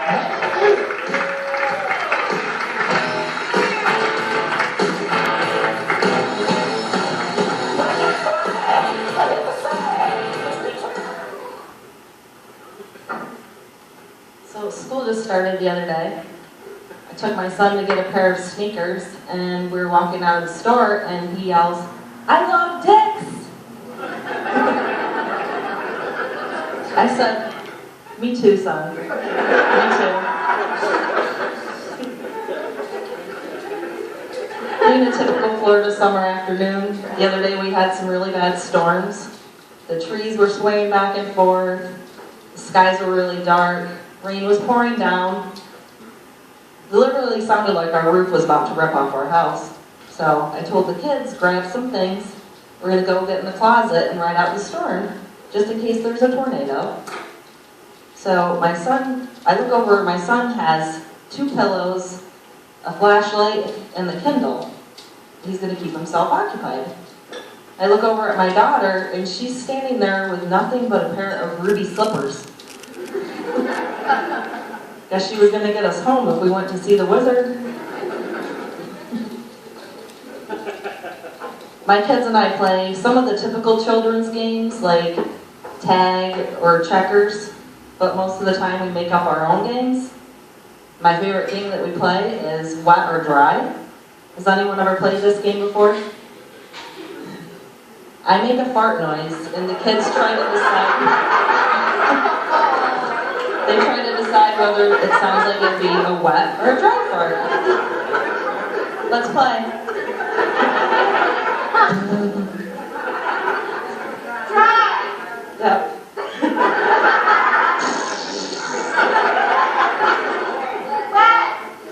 So school just started the other day. I took my son to get a pair of sneakers, and we were walking out of the store, and he yells, "I love dicks!" I said, "Me too, son. Me too." Being a typical Florida summer afternoon, the other day we had some really bad storms. The trees were swaying back and forth, the skies were really dark, rain was pouring down. It literally sounded like our roof was about to rip off our house. So I told the kids, grab some things, we're going to go get in the closet and ride out the storm, just in case there's a tornado. So I look over, my son has 2 pillows, a flashlight, and the Kindle. He's going to keep himself occupied. I look over at my daughter, and she's standing there with nothing but a pair of ruby slippers. Guess she was going to get us home if we went to see the wizard. My kids and I play some of the typical children's games like tag or checkers, but most of the time we make up our own games. My favorite game that we play is wet or dry. Has anyone ever played this game before? I make a fart noise and the kids try to decide. They try to decide whether it sounds like it'd be a wet or a dry fart. Let's play. Yep.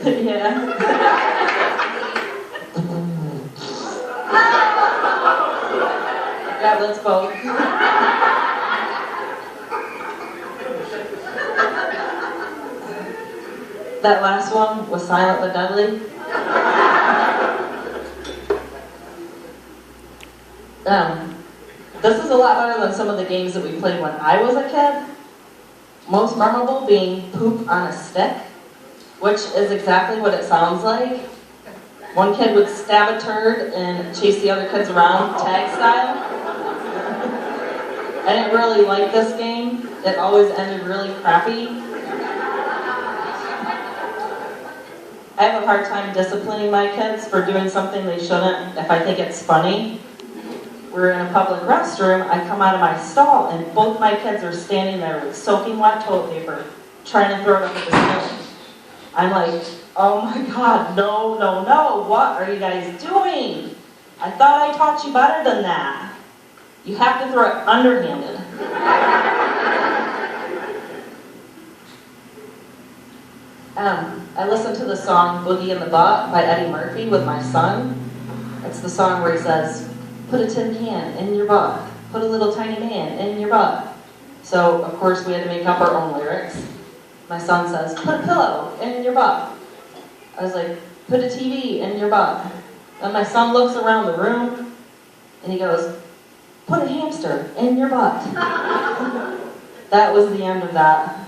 Yeah. Yeah, let's vote. That last one was silent but deadly. This is a lot better than some of the games that we played when I was a kid. Most memorable being poop on a stick, which is exactly what it sounds like. One kid would stab a turd and chase the other kids around, tag style. I didn't really like this game. It always ended really crappy. I have a hard time disciplining my kids for doing something they shouldn't if I think it's funny. We're in a public restroom, I come out of my stall and both my kids are standing there with soaking wet toilet paper, trying to throw it up at the ceiling. I'm like, oh my God, no, no, no, what are you guys doing? I thought I taught you better than that. You have to throw it underhanded. I listened to the song Boogie in the Butt by Eddie Murphy with my son. It's the song where he says, put a tin can in your butt, put a little tiny man in your butt. So, of course, we had to make up our own lyrics. My son says, put a pillow in your butt. I was like, put a TV in your butt. And my son looks around the room, and he goes, put a hamster in your butt. That was the end of that.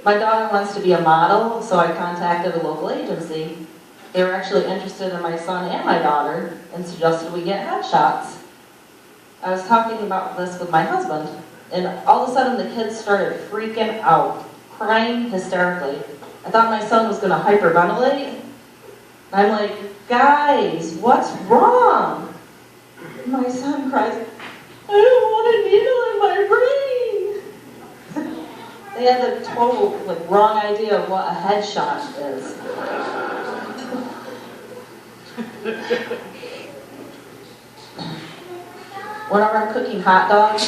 My daughter wants to be a model, so I contacted a local agency. They were actually interested in my son and my daughter and suggested we get headshots. I was talking about this with my husband, and all of a sudden the kids started freaking out, crying hysterically. I thought my son was going to hyperventilate. I'm like, guys, what's wrong? My son cries, I don't want a needle in my brain. They had the total wrong idea of what a headshot is. Whenever I'm cooking hot dogs,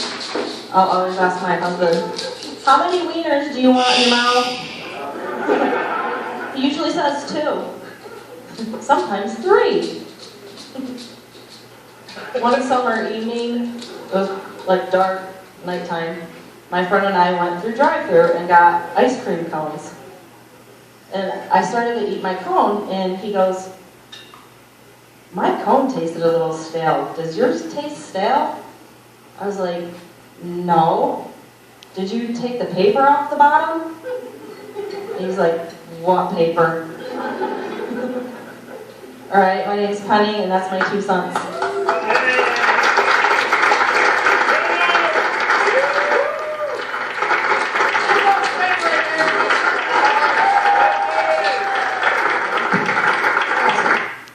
I'll always ask my husband, how many wieners do you want in your mouth? He usually says 2. Sometimes 3. One summer evening, it was dark, nighttime, my friend and I went through drive-thru and got ice cream cones. And I started to eat my cone, and he goes, my cone tasted a little stale. Does yours taste stale? I was like, no. did you take the paper off the bottom? He was like, what paper? All right, my name's Penny, and that's my 2 sons.